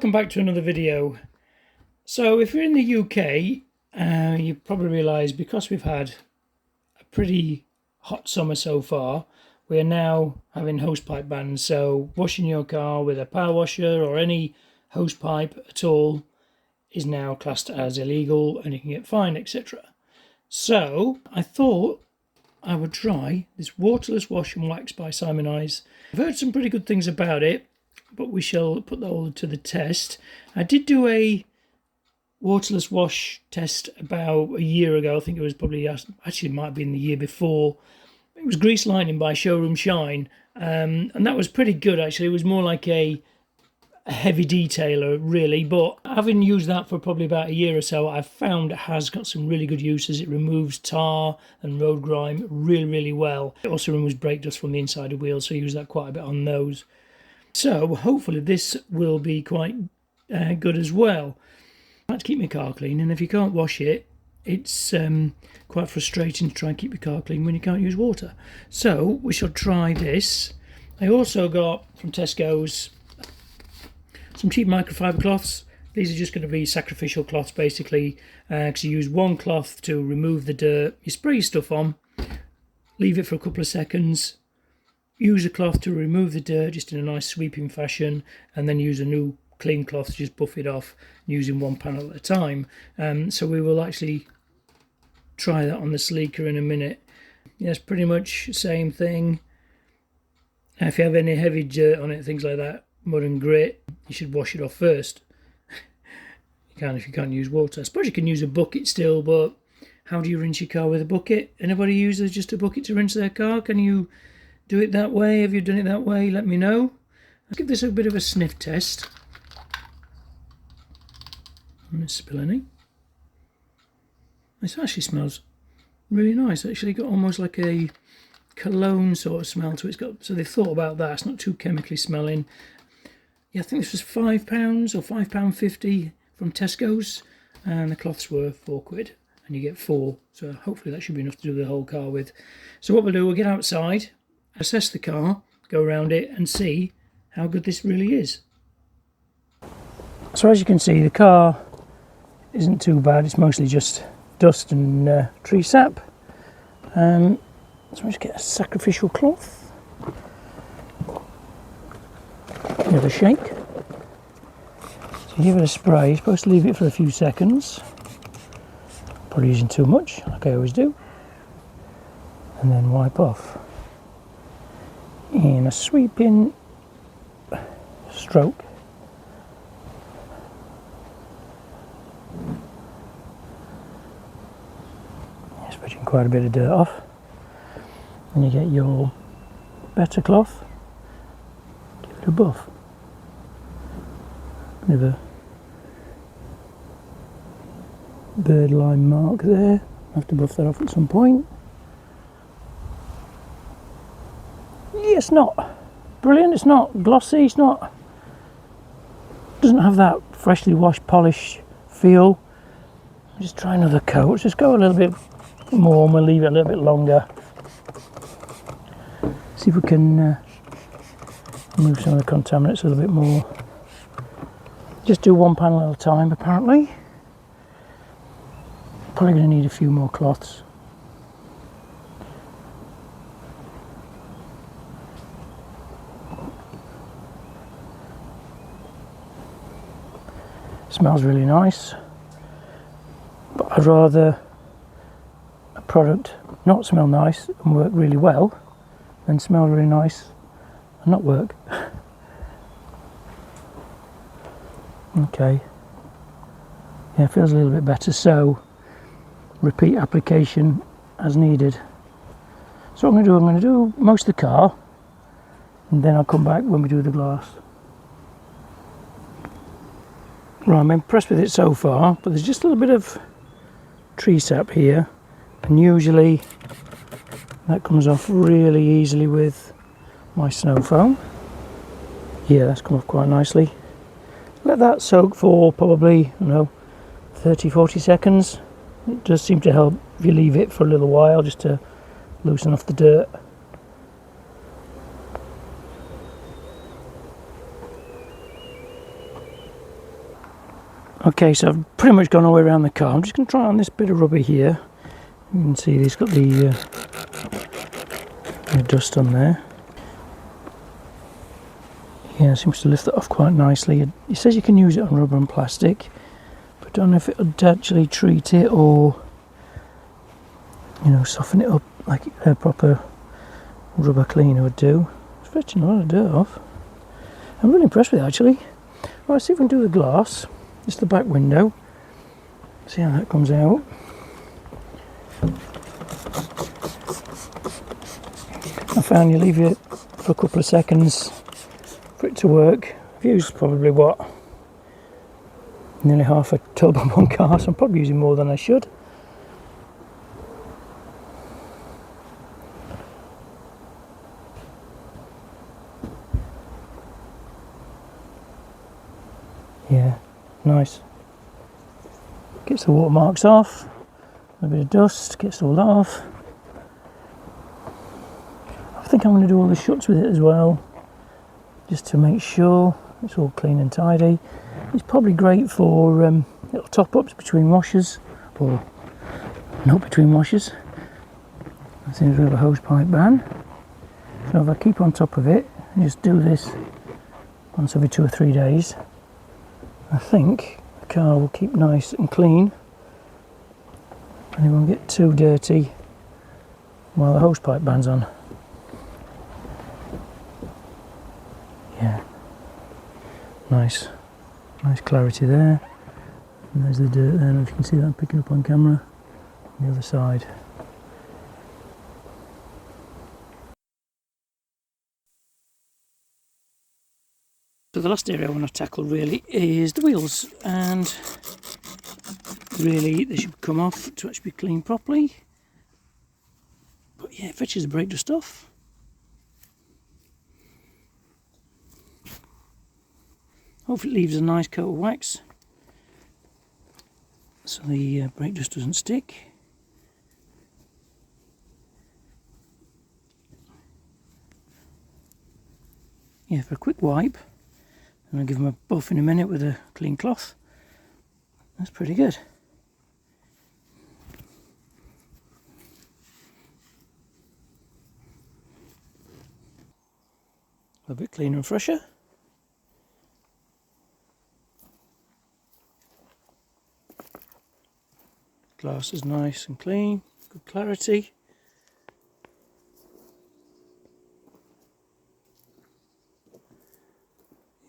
welcome back to another video. So if you're in the UK, you probably realise because we've had a pretty hot summer so far, we are now having hosepipe bans. So washing your car with a power washer or any hosepipe at all is now classed as illegal and you can get fined, etc. So I thought I would try this waterless wash and wax by Simoniz. I've heard some pretty good things about it, but we shall put that all to the test. I did do a waterless wash test about a year ago. I think it was probably, actually it might have been the year before. It was Grease Lightning by Showroom Shine, and that was pretty good actually. It was more like a heavy detailer really, but having used that for probably about a year or so, I've found it has got some really good uses. It removes tar and road grime really well. It also removes brake dust from the inside of wheels, so I use that quite a bit on those. So hopefully this will be quite good as well. I like to keep my car clean, and if you can't wash it, it's quite frustrating to try and keep your car clean when you can't use water. So we shall try this. I also got from Tesco's some cheap microfiber cloths. These are just going to be sacrificial cloths basically, because you use one cloth to remove the dirt. You spray your stuff on, leave it for a couple of seconds, use a cloth to remove the dirt just in a nice sweeping fashion, and then use a new clean cloth to just buff it off using one panel at a time. So we will actually try that on the Sleeker in a minute. Yes, pretty much same thing. If you have any heavy dirt on it, things like that, mud and grit, you should wash it off first. You can if you can't use water. I suppose you can use a bucket still, but how do you rinse your car with a bucket? Anybody uses just a bucket to rinse their car? Can you do it that way? Have you done it that way? Let me know. I'll give this a bit of a sniff test. I'm going to spill any. This actually smells really nice. Actually got almost like a cologne sort of smell to it. It's got, so they've thought about that. It's not too chemically smelling. Yeah, I think this was £5 or £5.50 from Tesco's, and the cloths were £4, and you get 4. So hopefully that should be enough to do the whole car with. So what we'll do, we'll get outside, assess the car, go around it and see how good this really is. So as you can see, the car isn't too bad. It's mostly just dust and tree sap. So I'll just get a sacrificial cloth. Give it a shake. So you give it a spray. You're supposed to leave it for a few seconds. Probably using too much, like I always do. And then wipe off. In a sweeping stroke. Spreading quite a bit of dirt off. And you get your better cloth. Give it a buff. Bit of a bird lime mark there. I have to buff that off at some point. Yeah, it's not brilliant, it's not glossy, it's not, doesn't have that freshly washed polish feel. Just try another coat. Let's just go a little bit more and we'll leave it a little bit longer. See if we can remove some of the contaminants a little bit more. Just do one panel at a time apparently. Probably going to need a few more cloths. Smells really nice, but I'd rather a product not smell nice and work really well than smell really nice and not work. Okay, yeah, it feels a little bit better, so repeat application as needed. So what I'm going to do most of the car, and then I'll come back when we do the glass. Right, I'm impressed with it so far, but there's just a little bit of tree sap here, and usually that comes off really easily with my snow foam. Yeah, that's come off quite nicely. Let that soak for probably, I don't know, 30-40 seconds. It does seem to help if you leave it for a little while just to loosen off the dirt. Okay, so I've pretty much gone all the way around the car. I'm just going to try on this bit of rubber here. You can see it's got the dust on there. Yeah, it seems to lift it off quite nicely. It says you can use it on rubber and plastic, but I don't know if it would actually treat it or, you know, soften it up like a proper rubber cleaner would do. It's fetching a lot of dirt off. I'm really impressed with it actually. Right, let's see if we can do the glass. Just the back window. See how that comes out. I found you leave it for a couple of seconds for it to work. I've used probably what? Nearly half a tub on one car, so I'm probably using more than I should. Yeah, nice. Gets the watermarks off, a bit of dust, gets all that off. I think I'm going to do all the shuts with it as well, just to make sure it's all clean and tidy. It's probably great for little top-ups between washers, or not between washers. I think we have a hose pipe ban. So if I keep on top of it and just do this once every 2 or 3 days, I think the car will keep nice and clean and it won't get too dirty while the hose pipe ban's on. Yeah, nice clarity there, and there's the dirt there. I don't know if you can see that, I'm picking up on camera on the other side. So the last area I want to tackle really is the wheels, and really they should come off to actually be cleaned properly, but yeah, it fetches the brake dust off. Hopefully it leaves a nice coat of wax so the brake dust doesn't stick. Yeah, for a quick wipe, and I'll give them a buff in a minute with a clean cloth. That's pretty good. A bit cleaner and fresher. Glass is nice and clean, good clarity.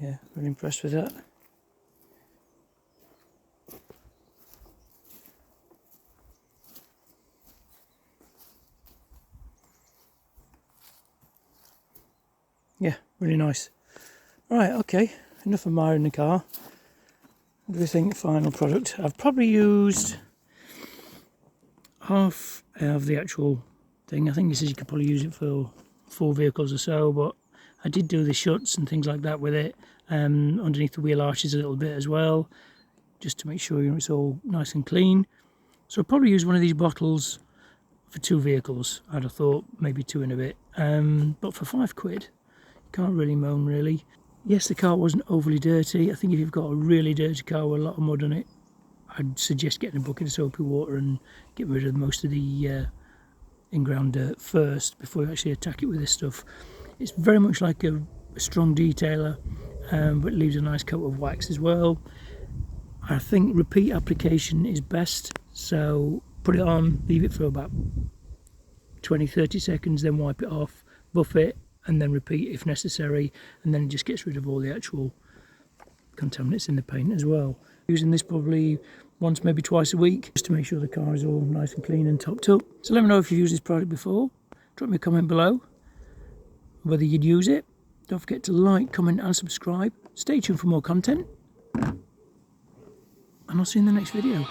Yeah, really impressed with that. Yeah, really nice. Right, okay, enough admiring the car. What do we think final product? I've probably used half of the actual thing. I think he says you could probably use it for 4 vehicles or so, but I did do the shuts and things like that with it, underneath the wheel arches a little bit as well, just to make sure, you know, it's all nice and clean. So I'll probably use one of these bottles for 2 vehicles. I'd have thought maybe 2 and a bit, but for £5, you can't really moan really. Yes, the car wasn't overly dirty. I think if you've got a really dirty car with a lot of mud on it, I'd suggest getting a bucket of soapy water and get rid of most of the in-ground dirt first before you actually attack it with this stuff. It's very much like a strong detailer, but it leaves a nice coat of wax as well. I think repeat application is best, so put it on, leave it for about 20-30 seconds, then wipe it off, buff it, and then repeat if necessary, and then it just gets rid of all the actual contaminants in the paint as well. Using this probably once, maybe twice a week, just to make sure the car is all nice and clean and topped up. So let me know if you've used this product before. Drop me a comment below whether you'd use it. Don't forget to like, comment and subscribe. Stay tuned for more content, and I'll see you in the next video.